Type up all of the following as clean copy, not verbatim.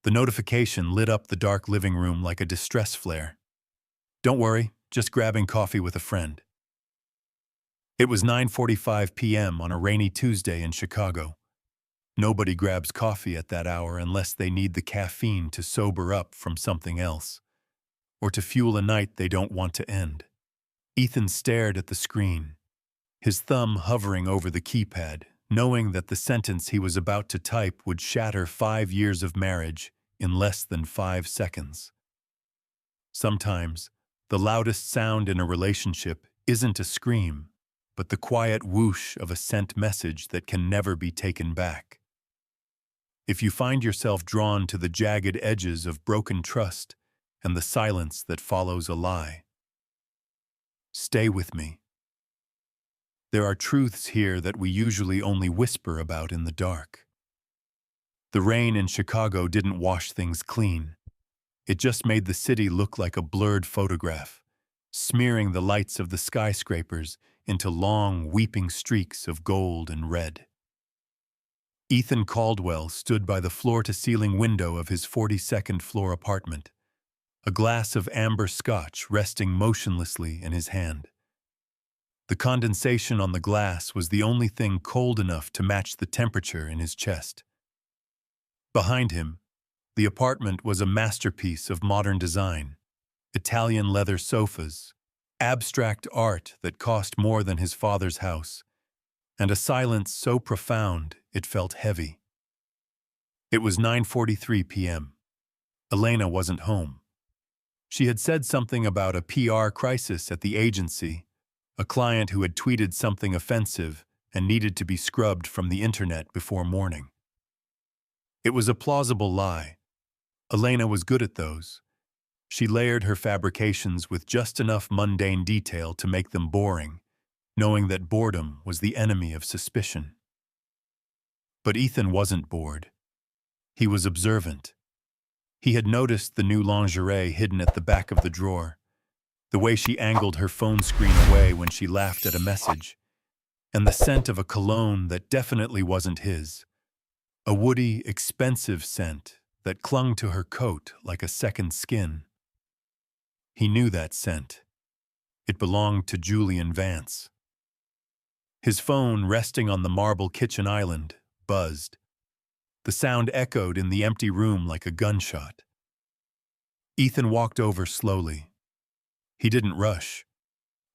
The notification lit up the dark living room like a distress flare. "Don't worry, just grabbing coffee with a friend." It was 9:45 p.m. on a rainy Tuesday in Chicago. Nobody grabs coffee at that hour unless they need the caffeine to sober up from something else, or to fuel a night they don't want to end. Ethan stared at the screen, his thumb hovering over the keypad, knowing that the sentence he was about to type would shatter 5 years of marriage in less than 5 seconds. Sometimes, the loudest sound in a relationship isn't a scream, but the quiet whoosh of a sent message that can never be taken back. If you find yourself drawn to the jagged edges of broken trust and the silence that follows a lie, stay with me. There are truths here that we usually only whisper about in the dark. The rain in Chicago didn't wash things clean. It just made the city look like a blurred photograph, smearing the lights of the skyscrapers into long, weeping streaks of gold and red. Ethan Caldwell stood by the floor-to-ceiling window of his 42nd floor apartment, a glass of amber scotch resting motionlessly in his hand. The condensation on the glass was the only thing cold enough to match the temperature in his chest. Behind him, the apartment was a masterpiece of modern design: Italian leather sofas, abstract art that cost more than his father's house, and a silence so profound it felt heavy. It was 9:43 p.m. Elena wasn't home. She had said something about a PR crisis at the agency, a client who had tweeted something offensive and needed to be scrubbed from the internet before morning. It was a plausible lie. Elena was good at those. She layered her fabrications with just enough mundane detail to make them boring, knowing that boredom was the enemy of suspicion. But Ethan wasn't bored. He was observant. He had noticed the new lingerie hidden at the back of the drawer, the way she angled her phone screen away when she laughed at a message, and the scent of a cologne that definitely wasn't his. A woody, expensive scent that clung to her coat like a second skin. He knew that scent. It belonged to Julian Vance. His phone, resting on the marble kitchen island, buzzed. The sound echoed in the empty room like a gunshot. Ethan walked over slowly. He didn't rush.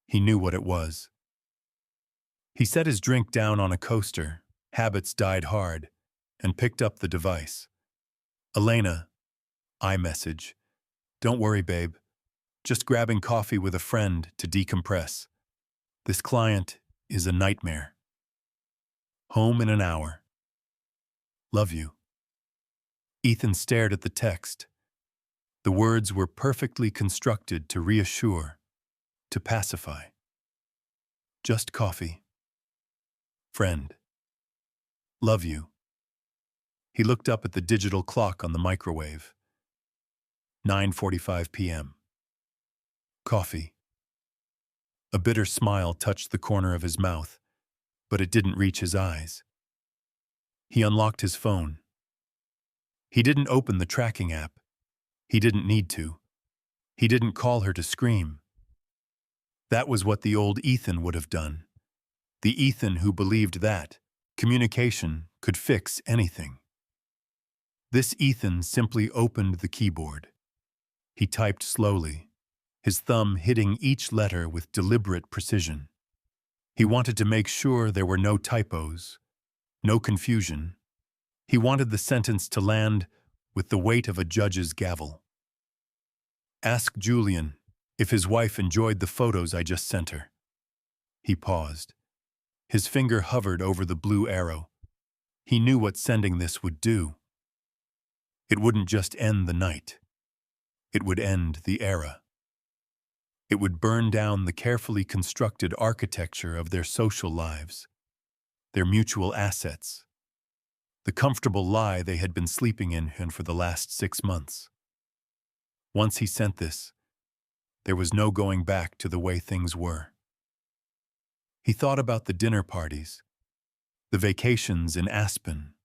He knew what it was. He set his drink down on a coaster, habits died hard, and picked up the device. "Elena," iMessage. "Don't worry, babe. Just grabbing coffee with a friend to decompress. This client is a nightmare. Home in an hour. Love you." Ethan stared at the text. The words were perfectly constructed to reassure, to pacify. Just coffee. Friend. Love you. He looked up at the digital clock on the microwave. 9:45 p.m. Coffee. A bitter smile touched the corner of his mouth, but it didn't reach his eyes. He unlocked his phone. He didn't open the tracking app. He didn't need to. He didn't call her to scream. That was what the old Ethan would have done. The Ethan who believed that communication could fix anything. This Ethan simply opened the keyboard. He typed slowly, his thumb hitting each letter with deliberate precision. He wanted to make sure there were no typos, no confusion. He wanted the sentence to land with the weight of a judge's gavel. "Ask Julian if his wife enjoyed the photos I just sent her." He paused. His finger hovered over the blue arrow. He knew what sending this would do. It wouldn't just end the night. It would end the era. It would burn down the carefully constructed architecture of their social lives, their mutual assets, the comfortable lie they had been sleeping in for the last 6 months. Once he sent this, there was no going back to the way things were. He thought about the dinner parties, the vacations in Aspen,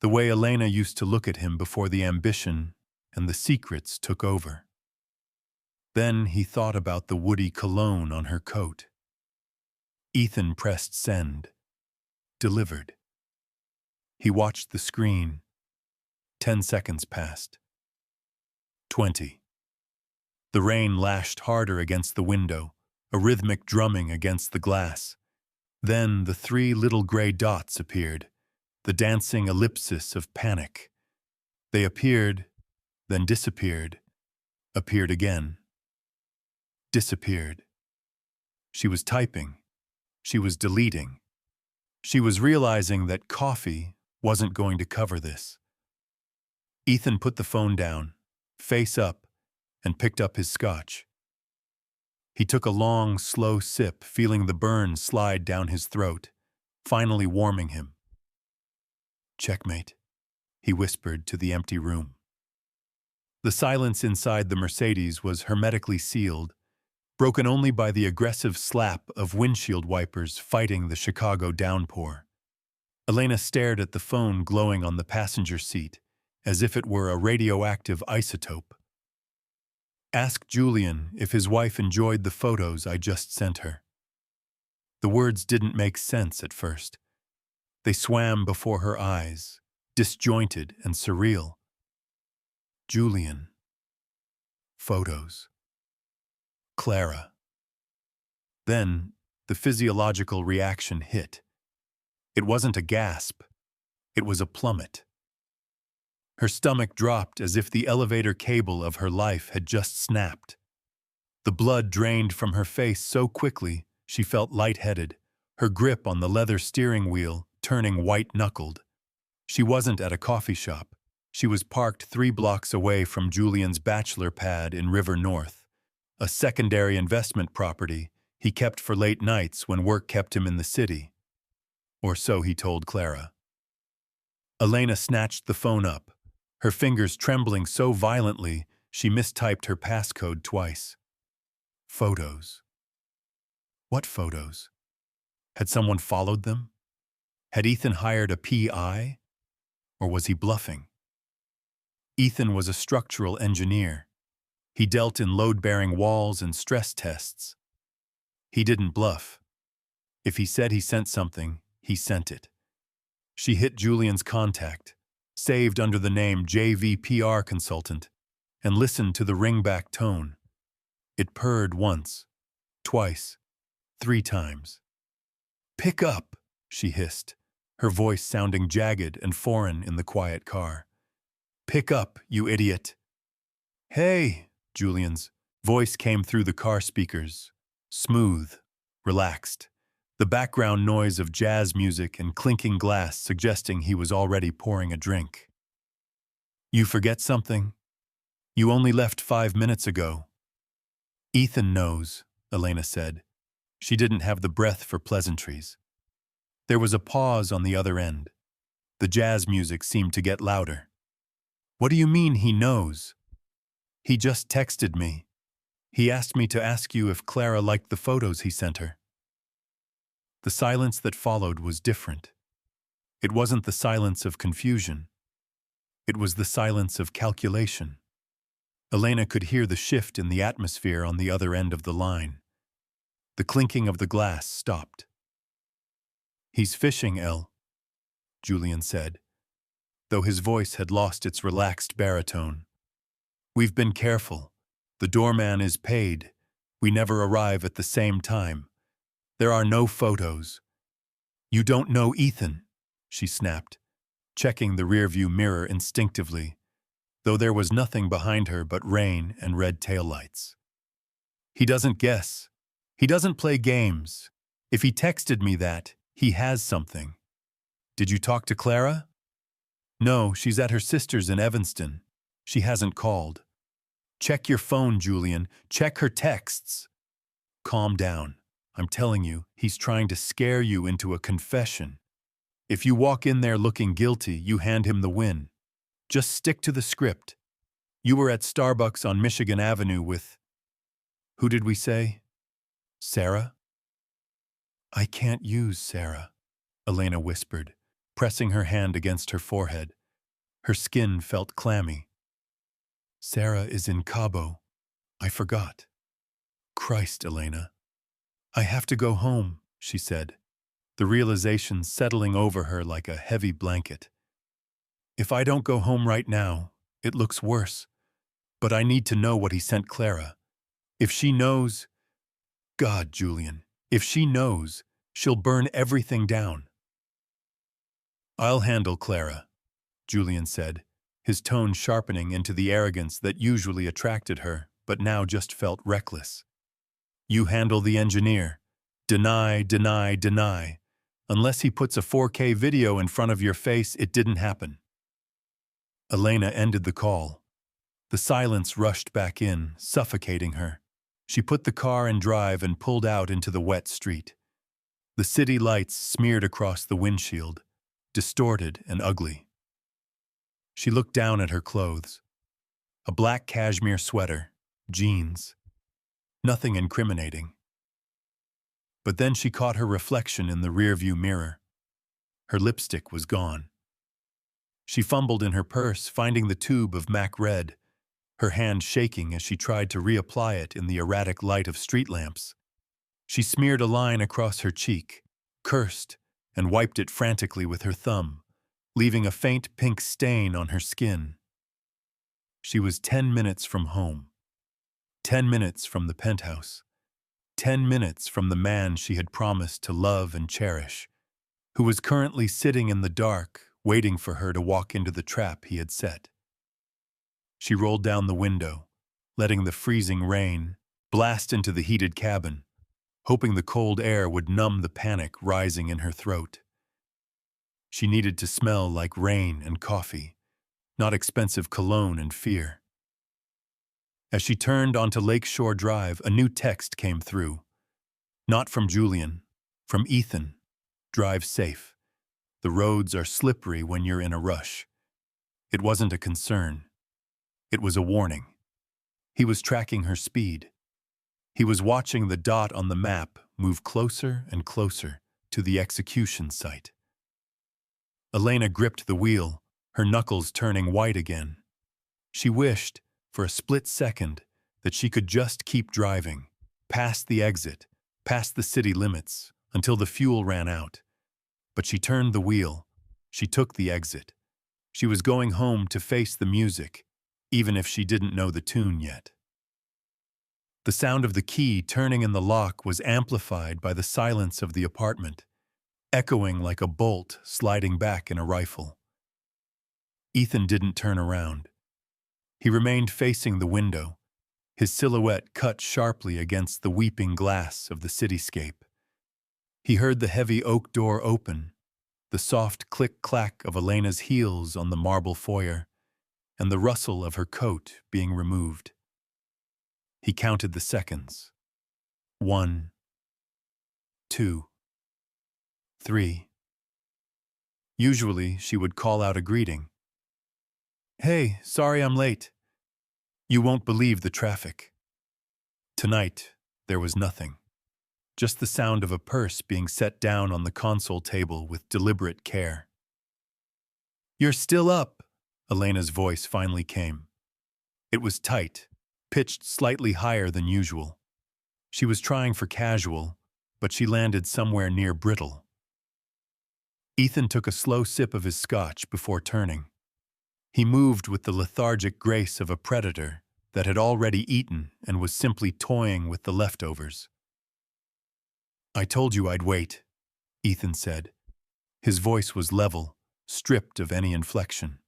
the way Elena used to look at him before the ambition and the secrets took over. Then he thought about the woody cologne on her coat. Ethan pressed send. Delivered. He watched the screen. 10 seconds passed. 20. The rain lashed harder against the window, a rhythmic drumming against the glass. Then the 3 little gray dots appeared, the dancing ellipsis of panic. They appeared, then disappeared, appeared again. Disappeared. She was typing. She was deleting. She was realizing that coffee wasn't going to cover this. Ethan put the phone down, face up, and picked up his scotch. He took a long, slow sip, feeling the burn slide down his throat, finally warming him. "Checkmate," he whispered to the empty room. The silence inside the Mercedes was hermetically sealed, broken only by the aggressive slap of windshield wipers fighting the Chicago downpour. Elena stared at the phone glowing on the passenger seat, as if it were a radioactive isotope. "Ask Julian if his wife enjoyed the photos I just sent her." The words didn't make sense at first. They swam before her eyes, disjointed and surreal. Julian. Photos. Clara. Then, the physiological reaction hit. It wasn't a gasp. It was a plummet. Her stomach dropped as if the elevator cable of her life had just snapped. The blood drained from her face so quickly she felt lightheaded, her grip on the leather steering wheel turning white-knuckled. She wasn't at a coffee shop. She was parked 3 blocks away from Julian's bachelor pad in River North, a secondary investment property he kept for late nights when work kept him in the city. Or so he told Clara. Elena snatched the phone up, her fingers trembling so violently she mistyped her passcode twice. Photos. What photos? Had someone followed them? Had Ethan hired a PI? Or was he bluffing? Ethan was a structural engineer. He dealt in load-bearing walls and stress tests. He didn't bluff. If he said he sent something, he sent it. She hit Julian's contact, saved under the name JVPR Consultant, and listened to the ringback tone. It purred once, twice, 3 times. "Pick up," she hissed, her voice sounding jagged and foreign in the quiet car. "Pick up, you idiot." "Hey," Julian's voice came through the car speakers, smooth, relaxed, the background noise of jazz music and clinking glass suggesting he was already pouring a drink. "You forget something? You only left 5 minutes ago." "Ethan knows," Elena said. She didn't have the breath for pleasantries. There was a pause on the other end. The jazz music seemed to get louder. "What do you mean he knows?" "He just texted me. He asked me to ask you if Clara liked the photos he sent her." The silence that followed was different. It wasn't the silence of confusion. It was the silence of calculation. Elena could hear the shift in the atmosphere on the other end of the line. The clinking of the glass stopped. "He's fishing, Elle," Julian said, though his voice had lost its relaxed baritone. "We've been careful. The doorman is paid. We never arrive at the same time. There are no photos." "You don't know Ethan," she snapped, checking the rearview mirror instinctively, though there was nothing behind her but rain and red taillights. "He doesn't guess. He doesn't play games. If he texted me that, he has something." "Did you talk to Clara?" "No, she's at her sister's in Evanston. She hasn't called." "Check your phone, Julian. Check her texts." "Calm down. I'm telling you, he's trying to scare you into a confession. If you walk in there looking guilty, you hand him the win. Just stick to the script. You were at Starbucks on Michigan Avenue with... Who did we say? Sarah?" "I can't use Sarah," Elena whispered, pressing her hand against her forehead. Her skin felt clammy. "Sarah is in Cabo. I forgot. Christ, Elena. I have to go home," she said, the realization settling over her like a heavy blanket. "If I don't go home right now, it looks worse. But I need to know what he sent Clara. If she knows... God, Julian, if she knows, she'll burn everything down." "I'll handle Clara," Julian said, his tone sharpening into the arrogance that usually attracted her, but now just felt reckless. "You handle the engineer. Deny, deny, deny. Unless he puts a 4K video in front of your face, it didn't happen." Elena ended the call. The silence rushed back in, suffocating her. She put the car in drive and pulled out into the wet street. The city lights smeared across the windshield, distorted and ugly. She looked down at her clothes. A black cashmere sweater, jeans. Nothing incriminating. But then she caught her reflection in the rearview mirror. Her lipstick was gone. She fumbled in her purse, finding the tube of MAC Red, her hand shaking as she tried to reapply it in the erratic light of street lamps. She smeared a line across her cheek, cursed, and wiped it frantically with her thumb, leaving a faint pink stain on her skin. She was 10 minutes from home. 10 minutes from the penthouse. 10 minutes from the man she had promised to love and cherish, who was currently sitting in the dark, waiting for her to walk into the trap he had set. She rolled down the window, letting the freezing rain blast into the heated cabin, hoping the cold air would numb the panic rising in her throat. She needed to smell like rain and coffee, not expensive cologne and fear. As she turned onto Lakeshore Drive, a new text came through. Not from Julian, from Ethan. "Drive safe. The roads are slippery when you're in a rush." It wasn't a concern. It was a warning. He was tracking her speed. He was watching the dot on the map move closer and closer to the execution site. Elena gripped the wheel, her knuckles turning white again. She wished, for a split second, that she could just keep driving, past the exit, past the city limits, until the fuel ran out. But she turned the wheel. She took the exit. She was going home to face the music, even if she didn't know the tune yet. The sound of the key turning in the lock was amplified by the silence of the apartment, echoing like a bolt sliding back in a rifle. Ethan didn't turn around. He remained facing the window, his silhouette cut sharply against the weeping glass of the cityscape. He heard the heavy oak door open, the soft click-clack of Elena's heels on the marble foyer, and the rustle of her coat being removed. He counted the seconds. 1, 2, 3. Usually, she would call out a greeting. "Hey, sorry I'm late. You won't believe the traffic." Tonight, there was nothing. Just the sound of a purse being set down on the console table with deliberate care. "You're still up," Elena's voice finally came. It was tight, pitched slightly higher than usual. She was trying for casual, but she landed somewhere near brittle. Ethan took a slow sip of his scotch before turning. He moved with the lethargic grace of a predator that had already eaten and was simply toying with the leftovers. "I told you I'd wait," Ethan said. His voice was level, stripped of any inflection.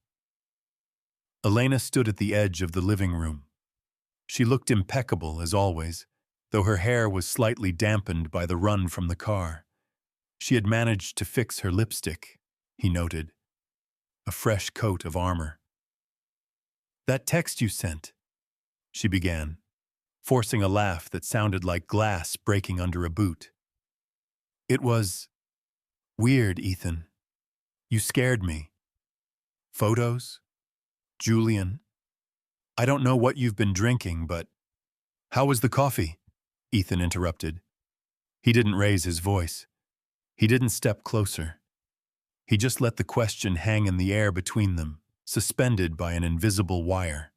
Elena stood at the edge of the living room. She looked impeccable as always, though her hair was slightly dampened by the run from the car. She had managed to fix her lipstick, he noted. A fresh coat of armor. "That text you sent," she began, forcing a laugh that sounded like glass breaking under a boot. "It was weird, Ethan. You scared me. Photos? Julian? I don't know what you've been drinking, but..." "How was the coffee?" Ethan interrupted. He didn't raise his voice. He didn't step closer. He just let the question hang in the air between them, suspended by an invisible wire.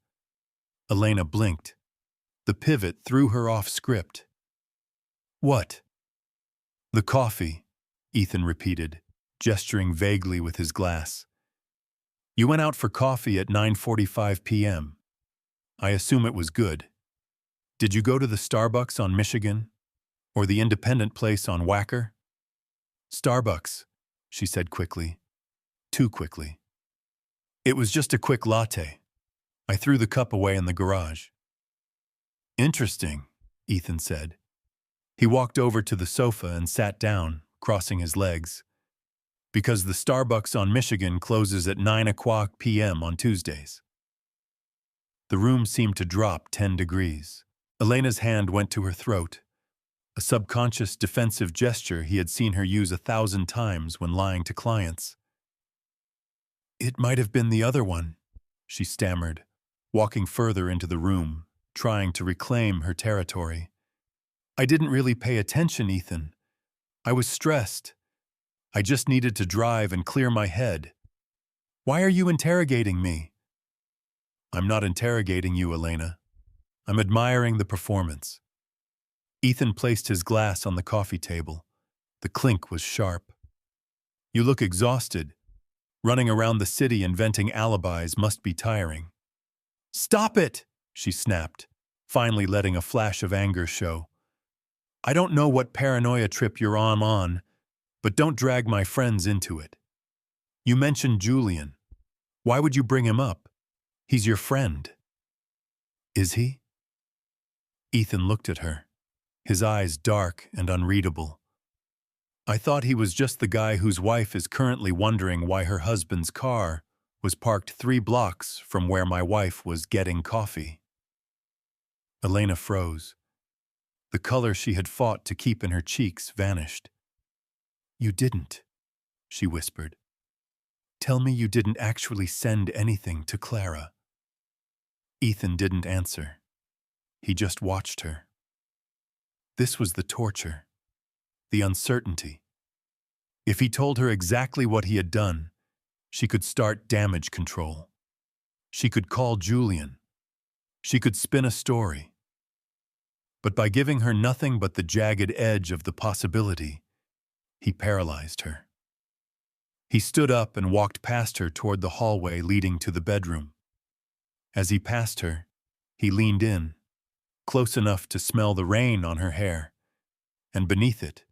Elena blinked. The pivot threw her off script. What? The coffee, Ethan repeated, gesturing vaguely with his glass. You went out for coffee at 9:45 p.m. I assume it was good. Did you go to the Starbucks on Michigan? Or the independent place on Wacker? Starbucks, she said quickly. Too quickly. It was just a quick latte. I threw the cup away in the garage. Interesting, Ethan said. He walked over to the sofa and sat down, crossing his legs. Because the Starbucks on Michigan closes at 9:00 p.m. on Tuesdays. The room seemed to drop 10 degrees. Elena's hand went to her throat, a subconscious defensive gesture he had seen her use 1,000 times when lying to clients. It might have been the other one, she stammered, walking further into the room, trying to reclaim her territory. I didn't really pay attention, Ethan. I was stressed. I just needed to drive and clear my head. Why are you interrogating me? I'm not interrogating you, Elena. I'm admiring the performance. Ethan placed his glass on the coffee table. The clink was sharp. You look exhausted. Running around the city inventing alibis must be tiring. Stop it, she snapped, finally letting a flash of anger show. I don't know what paranoia trip you're on, but don't drag my friends into it. You mentioned Julian. Why would you bring him up? He's your friend. Is he? Ethan looked at her, his eyes dark and unreadable. I thought he was just the guy whose wife is currently wondering why her husband's car was parked 3 blocks from where my wife was getting coffee. Elena froze. The color she had fought to keep in her cheeks vanished. You didn't, she whispered. Tell me you didn't actually send anything to Clara. Ethan didn't answer. He just watched her. This was the torture, the uncertainty. If he told her exactly what he had done, she could start damage control. She could call Julian. She could spin a story. But by giving her nothing but the jagged edge of the possibility, he paralyzed her. He stood up and walked past her toward the hallway leading to the bedroom. As he passed her, he leaned in, close enough to smell the rain on her hair, and beneath it,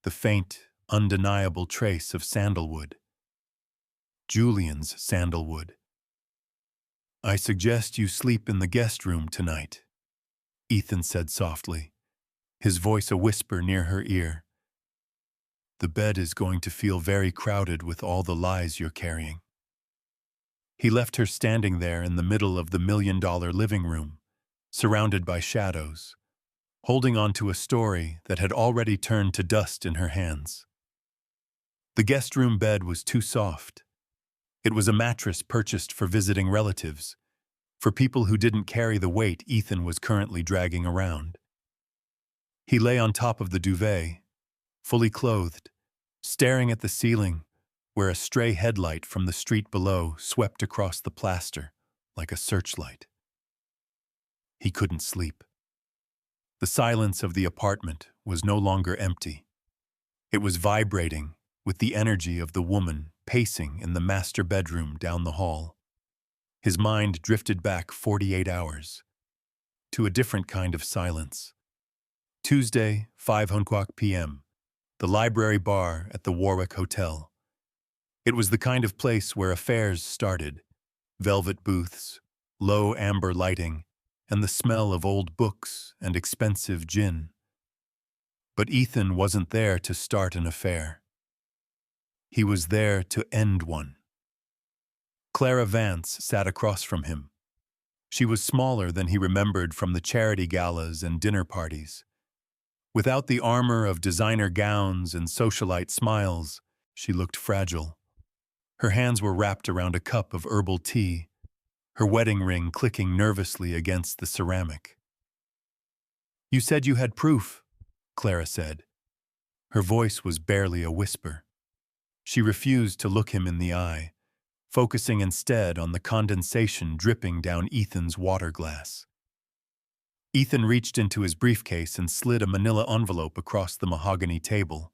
the faint, undeniable trace of sandalwood. Julian's sandalwood. I suggest you sleep in the guest room tonight, Ethan said softly, his voice a whisper near her ear. The bed is going to feel very crowded with all the lies you're carrying. He left her standing there in the middle of the $1 million living room, surrounded by shadows, holding on to a story that had already turned to dust in her hands. The guest room bed was too soft. It was a mattress purchased for visiting relatives, for people who didn't carry the weight Ethan was currently dragging around. He lay on top of the duvet, fully clothed, staring at the ceiling where a stray headlight from the street below swept across the plaster like a searchlight. He couldn't sleep. The silence of the apartment was no longer empty. It was vibrating with the energy of the woman pacing in the master bedroom down the hall. His mind drifted back 48 hours to a different kind of silence. Tuesday, 5:00 p.m., the library bar at the Warwick Hotel. It was the kind of place where affairs started. Velvet booths, low amber lighting, and the smell of old books and expensive gin. But Ethan wasn't there to start an affair. He was there to end one. Clara Vance sat across from him. She was smaller than he remembered from the charity galas and dinner parties. Without the armor of designer gowns and socialite smiles, she looked fragile. Her hands were wrapped around a cup of herbal tea, her wedding ring clicking nervously against the ceramic. You said you had proof, Clara said. Her voice was barely a whisper. She refused to look him in the eye, focusing instead on the condensation dripping down Ethan's water glass. Ethan reached into his briefcase and slid a manila envelope across the mahogany table.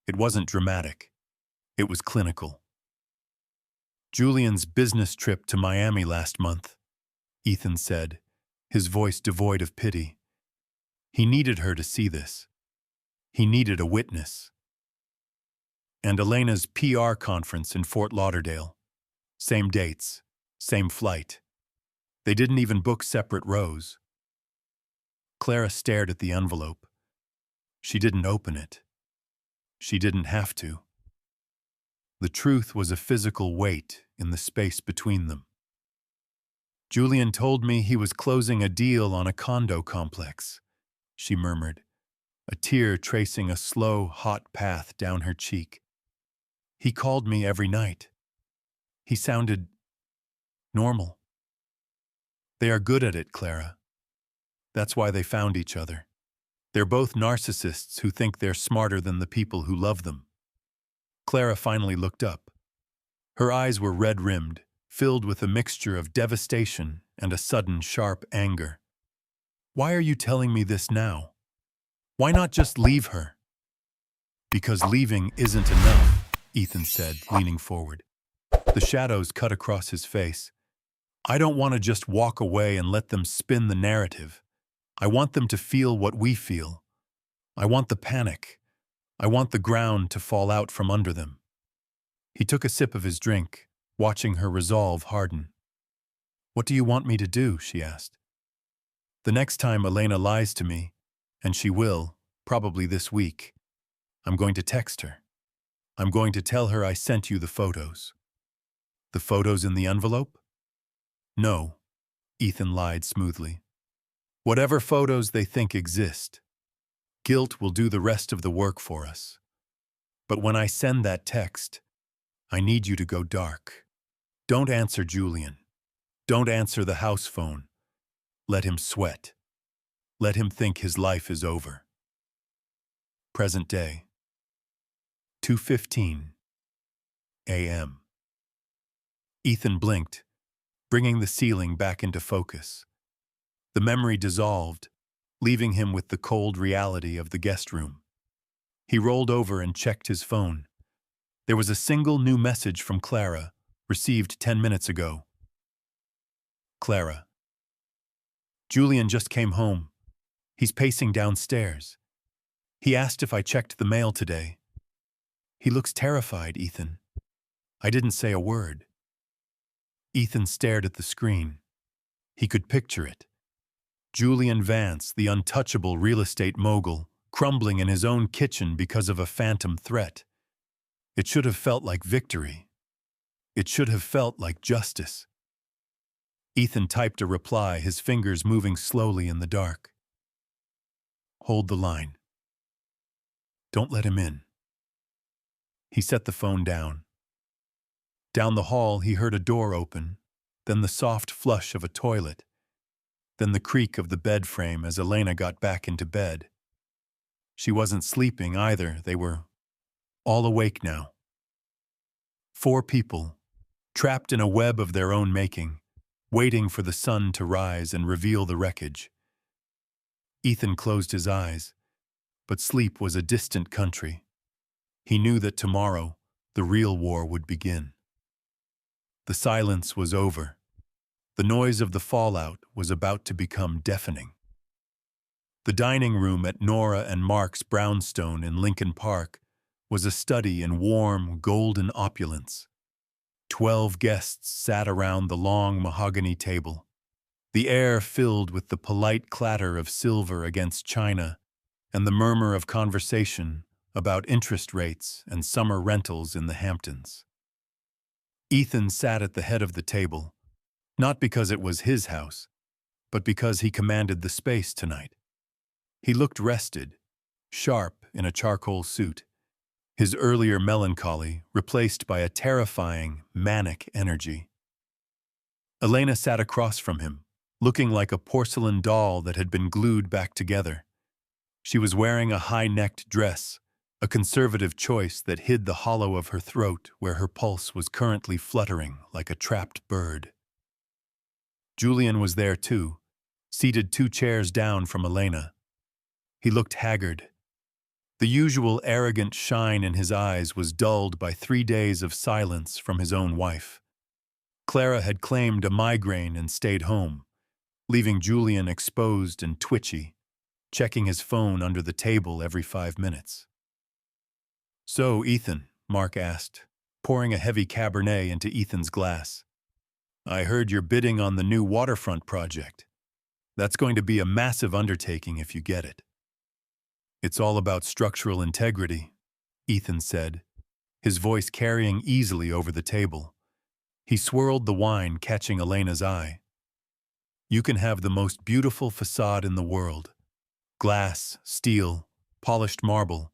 It wasn't dramatic. It was clinical. "Julian's business trip to Miami last month," Ethan said, his voice devoid of pity. He needed her to see this. He needed a witness. "And Elena's PR conference in Fort Lauderdale. Same dates, same flight. They didn't even book separate rows." Clara stared at the envelope. She didn't open it. She didn't have to. The truth was a physical weight in the space between them. "Julian told me he was closing a deal on a condo complex," she murmured, a tear tracing a slow, hot path down her cheek. "He called me every night. He sounded normal." "They are good at it, Clara. That's why they found each other. They're both narcissists who think they're smarter than the people who love them." Clara finally looked up. Her eyes were red-rimmed, filled with a mixture of devastation and a sudden, sharp anger. "Why are you telling me this now? Why not just leave her?" "Because leaving isn't enough," Ethan said, leaning forward. The shadows cut across his face. "I don't want to just walk away and let them spin the narrative. I want them to feel what we feel. I want the panic. I want the ground to fall out from under them." He took a sip of his drink, watching her resolve harden. "What do you want me to do?" she asked. "The next time Elena lies to me, and she will, probably this week, I'm going to text her. I'm going to tell her I sent you the photos." "The photos in the envelope?" "No," Ethan lied smoothly. "Whatever photos they think exist. Guilt will do the rest of the work for us. But when I send that text, I need you to go dark. Don't answer Julian. Don't answer the house phone. Let him sweat. Let him think his life is over." Present day. 2:15 a.m. Ethan blinked, bringing the ceiling back into focus. The memory dissolved, leaving him with the cold reality of the guest room. He rolled over and checked his phone. There was a single new message from Clara, received 10 minutes ago. "Clara. Julian just came home. He's pacing downstairs. He asked if I checked the mail today. He looks terrified, Ethan. I didn't say a word." Ethan stared at the screen. He could picture it. Julian Vance, the untouchable real estate mogul, crumbling in his own kitchen because of a phantom threat. It should have felt like victory. It should have felt like justice. Ethan typed a reply, his fingers moving slowly in the dark. "Hold the line. Don't let him in." He set the phone down. Down the hall, he heard a door open, then the soft flush of a toilet, then the creak of the bed frame as Elena got back into bed. She wasn't sleeping either. They were all awake now. 4 people, trapped in a web of their own making, waiting for the sun to rise and reveal the wreckage. Ethan closed his eyes, but sleep was a distant country. He knew that tomorrow, the real war would begin. The silence was over. The noise of the fallout was about to become deafening. The dining room at Nora and Mark's brownstone in Lincoln Park was a study in warm, golden opulence. 12 guests sat around the long mahogany table, the air filled with the polite clatter of silver against china and the murmur of conversation about interest rates and summer rentals in the Hamptons. Ethan sat at the head of the table, not because it was his house, but because he commanded the space tonight. He looked rested, sharp in a charcoal suit, his earlier melancholy replaced by a terrifying, manic energy. Elena sat across from him, looking like a porcelain doll that had been glued back together. She was wearing a high-necked dress, a conservative choice that hid the hollow of her throat where her pulse was currently fluttering like a trapped bird. Julian was there too, seated 2 chairs down from Elena. He looked haggard. The usual arrogant shine in his eyes was dulled by 3 days of silence from his own wife. Clara had claimed a migraine and stayed home, leaving Julian exposed and twitchy, checking his phone under the table every 5 minutes. "So, Ethan," Mark asked, pouring a heavy Cabernet into Ethan's glass. "I heard you're bidding on the new waterfront project. That's going to be a massive undertaking if you get it." "It's all about structural integrity," Ethan said, his voice carrying easily over the table. He swirled the wine, catching Elena's eye. "You can have the most beautiful facade in the world. Glass, steel, polished marble.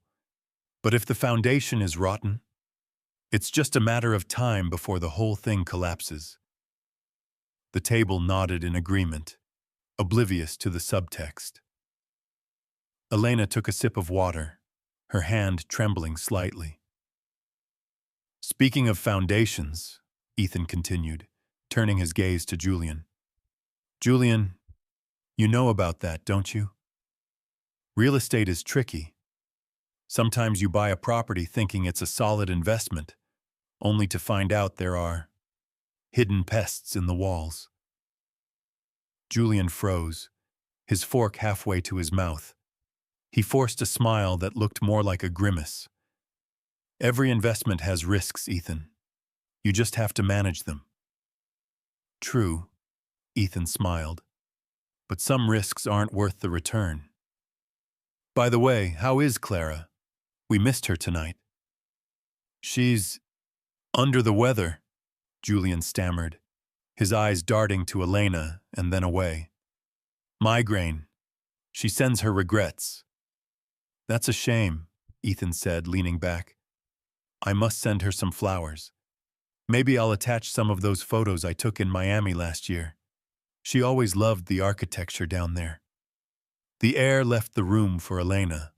But if the foundation is rotten, it's just a matter of time before the whole thing collapses." The table nodded in agreement, oblivious to the subtext. Elena took a sip of water, her hand trembling slightly. "Speaking of foundations," Ethan continued, turning his gaze to Julian. "Julian, you know about that, don't you? Real estate is tricky. Sometimes you buy a property thinking it's a solid investment, only to find out there are hidden pests in the walls." Julian froze, his fork halfway to his mouth. He forced a smile that looked more like a grimace. "Every investment has risks, Ethan. You just have to manage them." "True," Ethan smiled. "But some risks aren't worth the return. By the way, how is Clara? We missed her tonight." "She's under the weather," Julian stammered, his eyes darting to Elena and then away. "Migraine. She sends her regrets." "That's a shame," Ethan said, leaning back. "I must send her some flowers. Maybe I'll attach some of those photos I took in Miami last year. She always loved the architecture down there." The air left the room for Elena.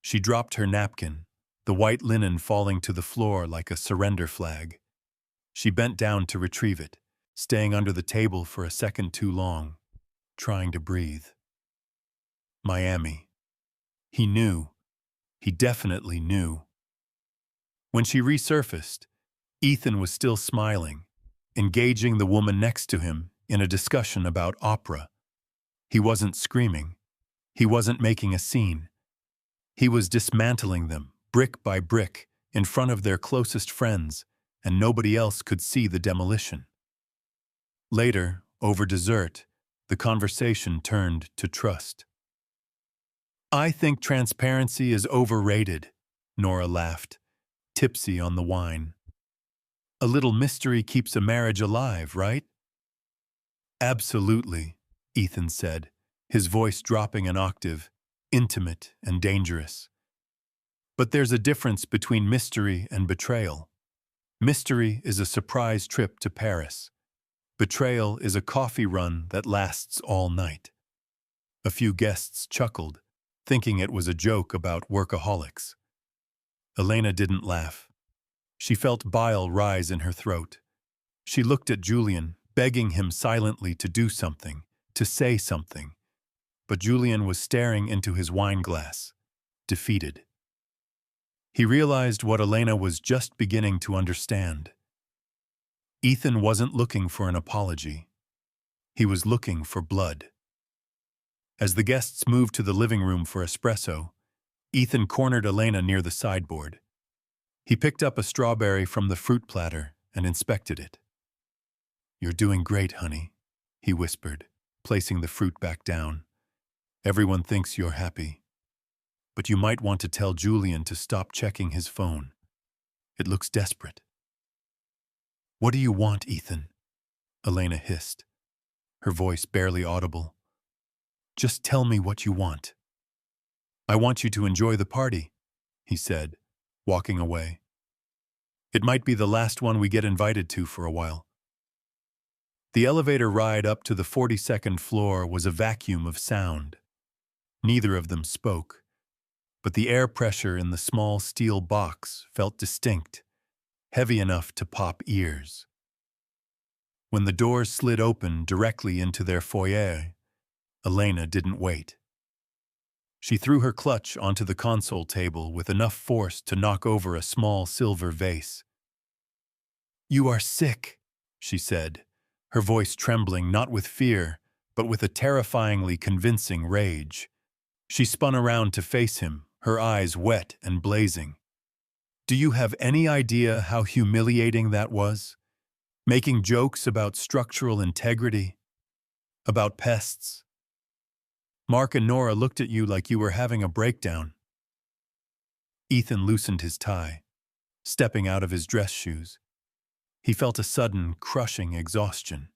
She dropped her napkin, the white linen falling to the floor like a surrender flag. She bent down to retrieve it, staying under the table for a second too long, trying to breathe. Miami. He knew. He definitely knew. When she resurfaced, Ethan was still smiling, engaging the woman next to him in a discussion about opera. He wasn't screaming. He wasn't making a scene. He was dismantling them, brick by brick, in front of their closest friends, and nobody else could see the demolition. Later, over dessert, the conversation turned to trust. "I think transparency is overrated," Nora laughed, tipsy on the wine. "A little mystery keeps a marriage alive, right?" "Absolutely," Ethan said, his voice dropping an octave, intimate and dangerous. "But there's a difference between mystery and betrayal. Mystery is a surprise trip to Paris. Betrayal is a coffee run that lasts all night." A few guests chuckled, thinking it was a joke about workaholics. Elena didn't laugh. She felt bile rise in her throat. She looked at Julian, begging him silently to do something, to say something. But Julian was staring into his wineglass, defeated. He realized what Elena was just beginning to understand. Ethan wasn't looking for an apology. He was looking for blood. As the guests moved to the living room for espresso, Ethan cornered Elena near the sideboard. He picked up a strawberry from the fruit platter and inspected it. "You're doing great, honey," he whispered, placing the fruit back down. "Everyone thinks you're happy. But you might want to tell Julian to stop checking his phone. It looks desperate." "What do you want, Ethan?" Elena hissed, her voice barely audible. "Just tell me what you want." "I want you to enjoy the party," he said, walking away. "It might be the last one we get invited to for a while." The elevator ride up to the 42nd floor was a vacuum of sound. Neither of them spoke. but the air pressure in the small steel box felt distinct, heavy enough to pop ears. When the doors slid open directly into their foyer, Elena didn't wait. She threw her clutch onto the console table with enough force to knock over a small silver vase. "You are sick," she said, her voice trembling not with fear, but with a terrifyingly convincing rage. She spun around to face him, her eyes wet and blazing. "Do you have any idea how humiliating that was? Making jokes about structural integrity? About pests? Mark and Nora looked at you like you were having a breakdown." Ethan loosened his tie, stepping out of his dress shoes. He felt a sudden, crushing exhaustion.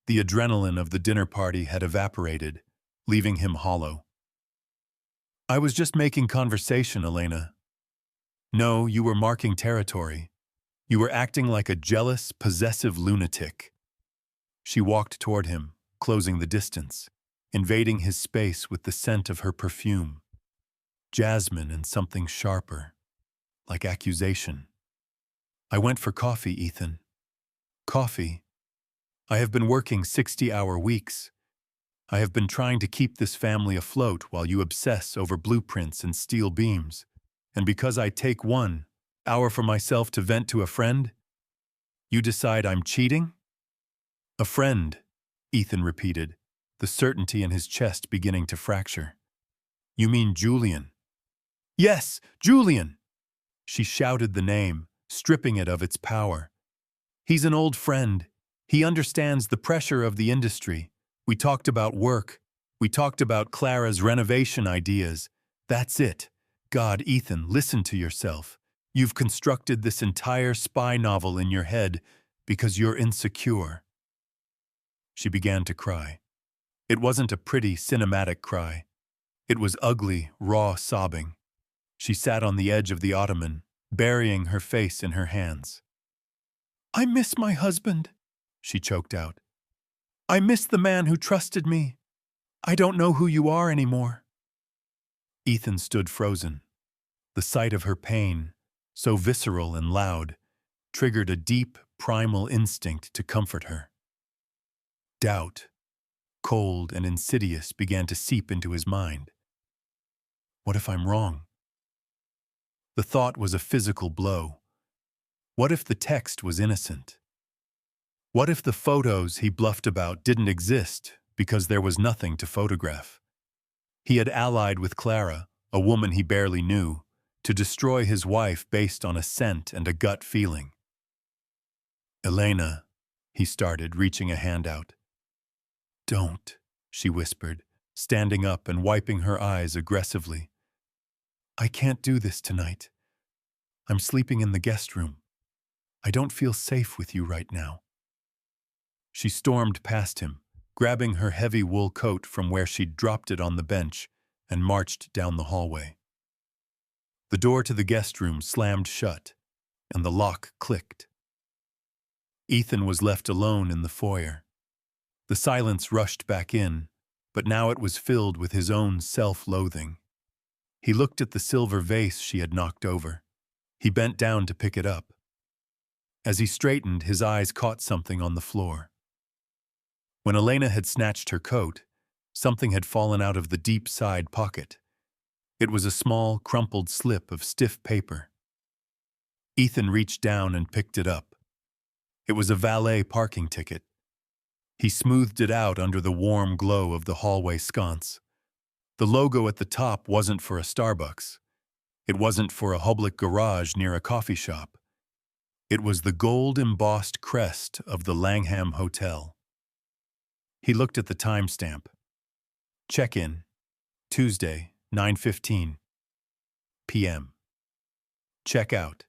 The adrenaline of the dinner party had evaporated, leaving him hollow. "I was just making conversation, Elena." "No, you were marking territory. You were acting like a jealous, possessive lunatic." She walked toward him, closing the distance, invading his space with the scent of her perfume. Jasmine and something sharper, like accusation. "I went for coffee, Ethan." "Coffee? I have been working 60-hour weeks. I have been trying to keep this family afloat while you obsess over blueprints and steel beams. And because I take 1 hour for myself to vent to a friend, you decide I'm cheating?" "A friend," Ethan repeated, the certainty in his chest beginning to fracture. "You mean Julian?" "Yes, Julian!" She shouted the name, stripping it of its power. "He's an old friend. He understands the pressure of the industry. We talked about work. We talked about Clara's renovation ideas. That's it. God, Ethan, listen to yourself. You've constructed this entire spy novel in your head because you're insecure." She began to cry. It wasn't a pretty, cinematic cry. It was ugly, raw sobbing. She sat on the edge of the ottoman, burying her face in her hands. "I miss my husband," she choked out. "I miss the man who trusted me. I don't know who you are anymore." Ethan stood frozen. The sight of her pain, so visceral and loud, triggered a deep, primal instinct to comfort her. Doubt, cold and insidious, began to seep into his mind. What if I'm wrong? The thought was a physical blow. What if the text was innocent? What if the photos he bluffed about didn't exist because there was nothing to photograph? He had allied with Clara, a woman he barely knew, to destroy his wife based on a scent and a gut feeling. "Elena," he started, reaching a hand out. "Don't," she whispered, standing up and wiping her eyes aggressively. "I can't do this tonight. I'm sleeping in the guest room. I don't feel safe with you right now." She stormed past him, grabbing her heavy wool coat from where she'd dropped it on the bench, and marched down the hallway. The door to the guest room slammed shut, and the lock clicked. Ethan was left alone in the foyer. The silence rushed back in, but now it was filled with his own self-loathing. He looked at the silver vase she had knocked over. He bent down to pick it up. As he straightened, his eyes caught something on the floor. When Elena had snatched her coat, something had fallen out of the deep side pocket. It was a small, crumpled slip of stiff paper. Ethan reached down and picked it up. It was a valet parking ticket. He smoothed it out under the warm glow of the hallway sconce. The logo at the top wasn't for a Starbucks. It wasn't for a public garage near a coffee shop. It was the gold-embossed crest of the Langham Hotel. He looked at the timestamp. Check-in, Tuesday, 9:15 p.m. Check-out,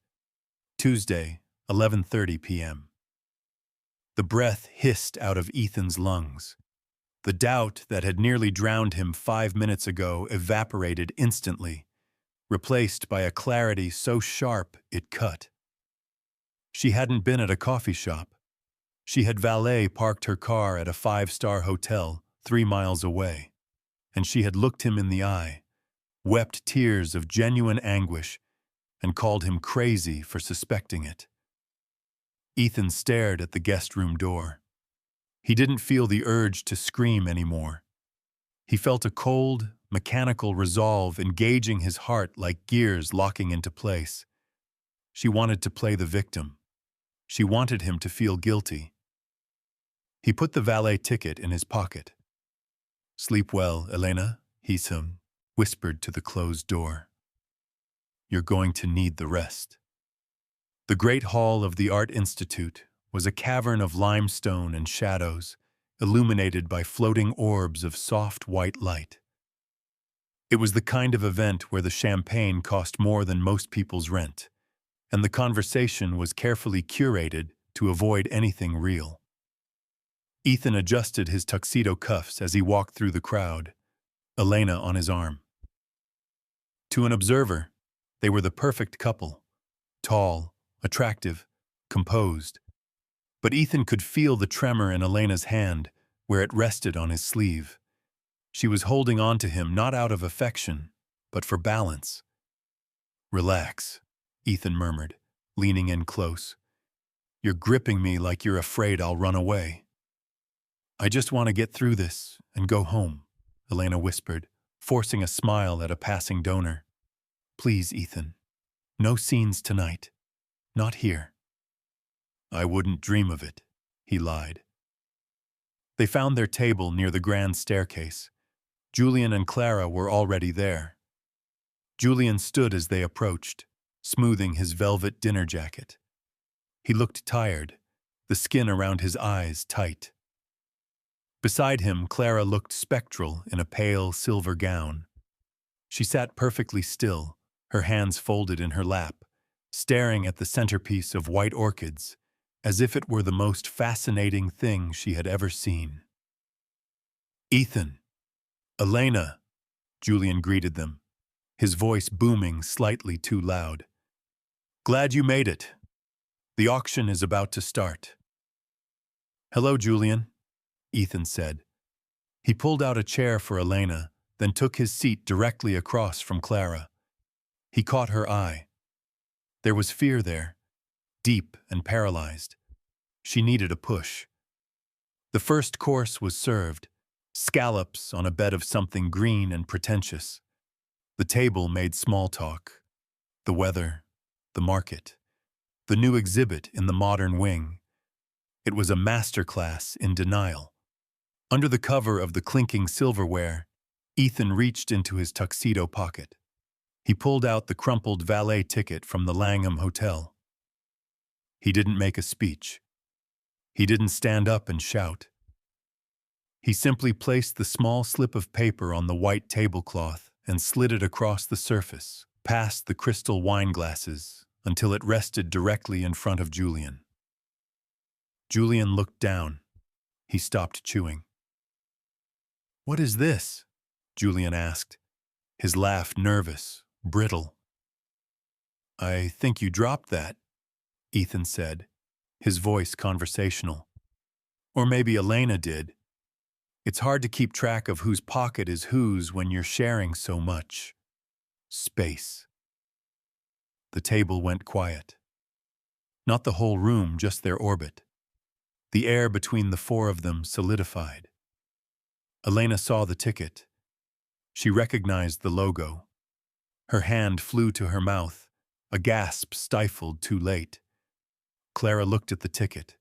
Tuesday, 11:30 p.m. The breath hissed out of Ethan's lungs. The doubt that had nearly drowned him 5 minutes ago evaporated instantly, replaced by a clarity so sharp it cut. She hadn't been at a coffee shop. She had valet parked her car at a 5-star hotel 3 miles away, and she had looked him in the eye, wept tears of genuine anguish, and called him crazy for suspecting it. Ethan stared at the guest room door. He didn't feel the urge to scream anymore. He felt a cold, mechanical resolve engaging his heart like gears locking into place. She wanted to play the victim. She wanted him to feel guilty. He put the valet ticket in his pocket. "Sleep well, Elena," he whispered to the closed door. "You're going to need the rest." The great hall of the Art Institute was a cavern of limestone and shadows, illuminated by floating orbs of soft white light. It was the kind of event where the champagne cost more than most people's rent, and the conversation was carefully curated to avoid anything real. Ethan adjusted his tuxedo cuffs as he walked through the crowd, Elena on his arm. To an observer, they were the perfect couple, tall, attractive, composed. But Ethan could feel the tremor in Elena's hand where it rested on his sleeve. She was holding on to him not out of affection, but for balance. "Relax," Ethan murmured, leaning in close. "You're gripping me like you're afraid I'll run away." "I just want to get through this and go home," Elena whispered, forcing a smile at a passing donor. "Please, Ethan. No scenes tonight. Not here." "I wouldn't dream of it," he lied. They found their table near the grand staircase. Julian and Clara were already there. Julian stood as they approached, smoothing his velvet dinner jacket. He looked tired, the skin around his eyes tight. Beside him, Clara looked spectral in a pale silver gown. She sat perfectly still, her hands folded in her lap, staring at the centerpiece of white orchids, as if it were the most fascinating thing she had ever seen. "Ethan, Elena," Julian greeted them, his voice booming slightly too loud. "Glad you made it. The auction is about to start." "Hello, Julian," Ethan said. He pulled out a chair for Elena, then took his seat directly across from Clara. He caught her eye. There was fear there, deep and paralyzed. She needed a push. The first course was served, scallops on a bed of something green and pretentious. The table made small talk. The weather, the market, the new exhibit in the modern wing. It was a masterclass in denial. Under the cover of the clinking silverware, Ethan reached into his tuxedo pocket. He pulled out the crumpled valet ticket from the Langham Hotel. He didn't make a speech. He didn't stand up and shout. He simply placed the small slip of paper on the white tablecloth and slid it across the surface, past the crystal wine glasses, until it rested directly in front of Julian. Julian looked down. He stopped chewing. "What is this?" Julian asked, his laugh nervous, brittle. "I think you dropped that," Ethan said, his voice conversational. "Or maybe Elena did. It's hard to keep track of whose pocket is whose when you're sharing so much space." The table went quiet. Not the whole room, just their orbit. The air between the four of them solidified. Elena saw the ticket. She recognized the logo. Her hand flew to her mouth, a gasp stifled too late. Clara looked at the ticket.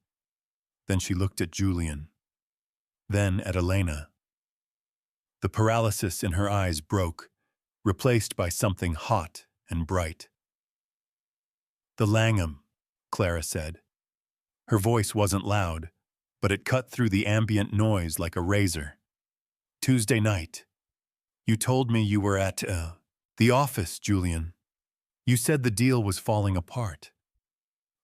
Then she looked at Julian. Then at Elena. The paralysis in her eyes broke, replaced by something hot and bright. "The Langham," Clara said. Her voice wasn't loud, but it cut through the ambient noise like a razor. "Tuesday night. You told me you were at, the office, Julian. You said the deal was falling apart."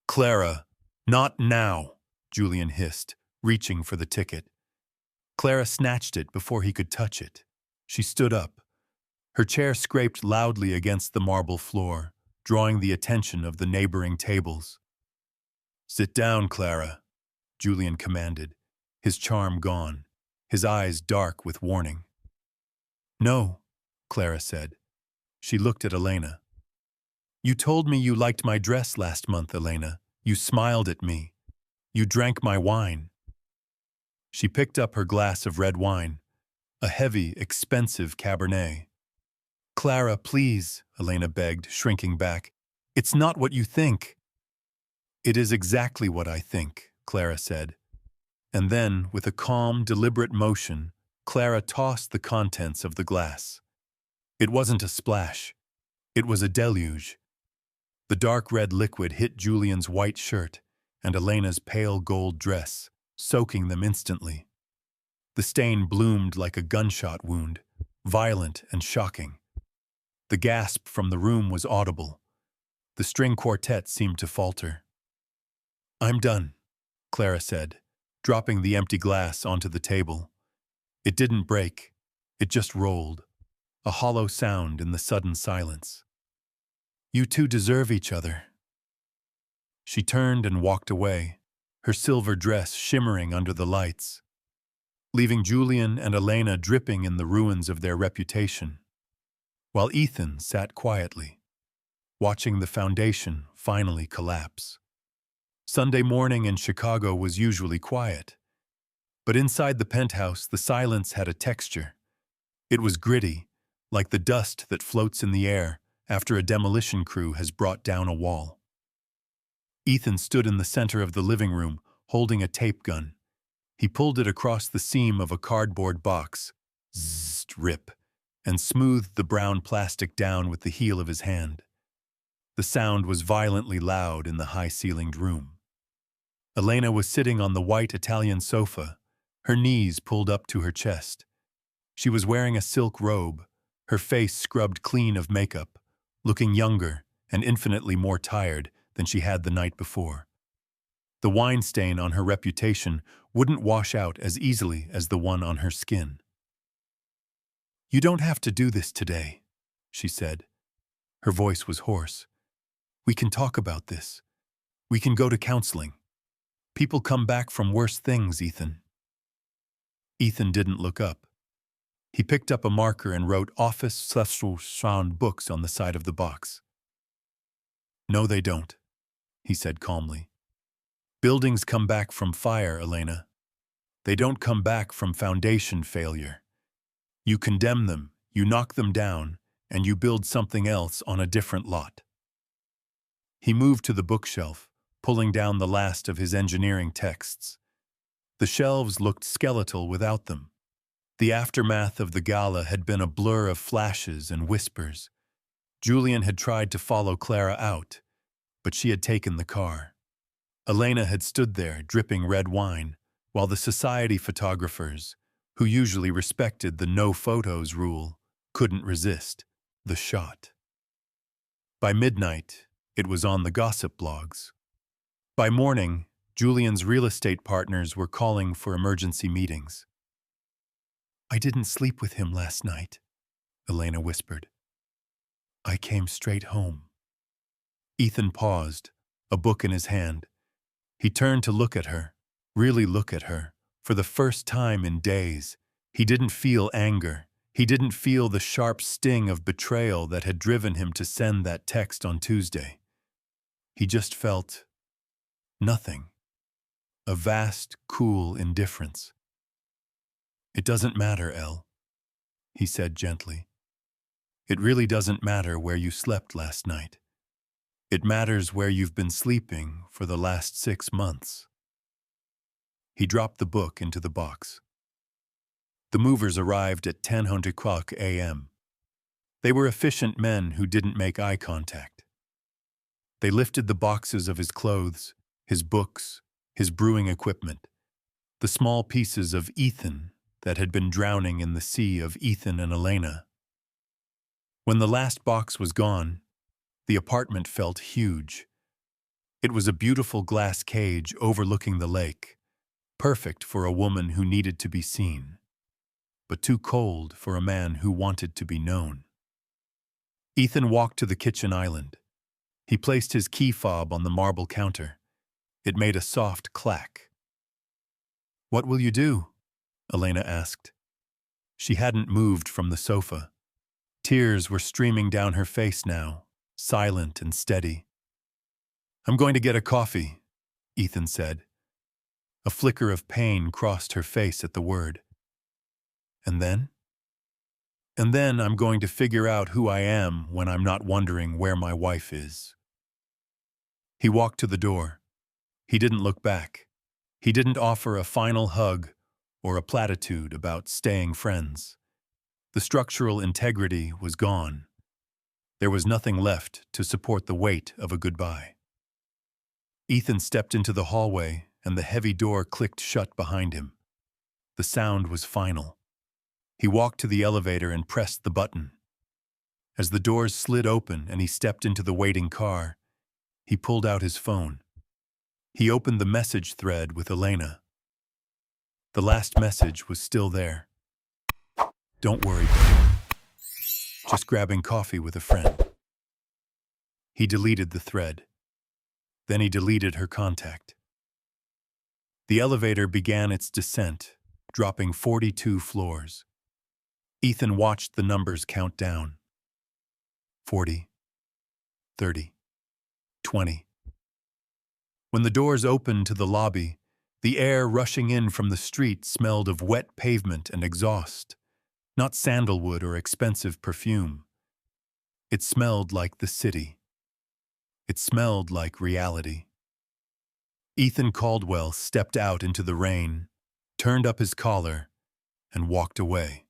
"Clara, not now," Julian hissed, reaching for the ticket. Clara snatched it before he could touch it. She stood up. Her chair scraped loudly against the marble floor, drawing the attention of the neighboring tables. "Sit down, Clara," Julian commanded, his charm gone, his eyes dark with warning. "No," Clara said. She looked at Elena. You told me you liked my dress last month, Elena. You smiled at me. You drank my wine. She picked up her glass of red wine, a heavy, expensive Cabernet. Clara, please, Elena begged, shrinking back. It's not what you think. It is exactly what I think, Clara said. And then, with a calm, deliberate motion, Clara tossed the contents of the glass. It wasn't a splash. It was a deluge. The dark red liquid hit Julian's white shirt and Elena's pale gold dress, soaking them instantly. The stain bloomed like a gunshot wound, violent and shocking. The gasp from the room was audible. The string quartet seemed to falter. I'm done, Clara said, dropping the empty glass onto the table. It didn't break. It just rolled, a hollow sound in the sudden silence. You two deserve each other. She turned and walked away, her silver dress shimmering under the lights, leaving Julian and Elena dripping in the ruins of their reputation, while Ethan sat quietly, watching the foundation finally collapse. Sunday morning in Chicago was usually quiet, but inside the penthouse the silence had a texture. It was gritty, like the dust that floats in the air after a demolition crew has brought down a wall. Ethan stood in the center of the living room, holding a tape gun. He pulled it across the seam of a cardboard box, zzz, rip, and smoothed the brown plastic down with the heel of his hand. The sound was violently loud in the high-ceilinged room. Elena was sitting on the white Italian sofa, her knees pulled up to her chest. She was wearing a silk robe, her face scrubbed clean of makeup, looking younger and infinitely more tired than she had the night before. The wine stain on her reputation wouldn't wash out as easily as the one on her skin. You don't have to do this today, she said. Her voice was hoarse. We can talk about this. We can go to counseling. People come back from worse things, Ethan. Ethan didn't look up. He picked up a marker and wrote office sound books on the side of the box. No, they don't, he said calmly. Buildings come back from fire, Elena. They don't come back from foundation failure. You condemn them, you knock them down, and you build something else on a different lot. He moved to the bookshelf, pulling down the last of his engineering texts. The shelves looked skeletal without them. The aftermath of the gala had been a blur of flashes and whispers. Julian had tried to follow Clara out, but she had taken the car. Elena had stood there, dripping red wine, while the society photographers, who usually respected the no photos rule, couldn't resist the shot. By midnight, it was on the gossip blogs. By morning, Julian's real estate partners were calling for emergency meetings. I didn't sleep with him last night, Elena whispered. I came straight home. Ethan paused, a book in his hand. He turned to look at her, really look at her. For the first time in days, he didn't feel anger. He didn't feel the sharp sting of betrayal that had driven him to send that text on Tuesday. He just felt nothing. A vast, cool indifference. It doesn't matter, Elle, he said gently. It really doesn't matter where you slept last night. It matters where you've been sleeping for the last 6 months. He dropped the book into the box. The movers arrived at 10:00 a.m. They were efficient men who didn't make eye contact. They lifted the boxes of his clothes, his books, his brewing equipment, the small pieces of Ethan that had been drowning in the sea of Ethan and Elena. When the last box was gone, the apartment felt huge. It was a beautiful glass cage overlooking the lake, perfect for a woman who needed to be seen, but too cold for a man who wanted to be known. Ethan walked to the kitchen island. He placed his key fob on the marble counter. It made a soft clack. What will you do? Elena asked. She hadn't moved from the sofa. Tears were streaming down her face now, silent and steady. "I'm going to get a coffee," Ethan said. A flicker of pain crossed her face at the word. "And then?" "And then I'm going to figure out who I am when I'm not wondering where my wife is." He walked to the door. He didn't look back. He didn't offer a final hug or a platitude about staying friends. The structural integrity was gone. There was nothing left to support the weight of a goodbye. Ethan stepped into the hallway, and the heavy door clicked shut behind him. The sound was final. He walked to the elevator and pressed the button. As the doors slid open and he stepped into the waiting car, he pulled out his phone. He opened the message thread with Elena. The last message was still there. "Don't worry, babe. Just grabbing coffee with a friend." He deleted the thread. Then he deleted her contact. The elevator began its descent, dropping 42 floors. Ethan watched the numbers count down. 40, 30, 20. When the doors opened to the lobby, the air rushing in from the street smelled of wet pavement and exhaust, not sandalwood or expensive perfume. It smelled like the city. It smelled like reality. Ethan Caldwell stepped out into the rain, turned up his collar, and walked away.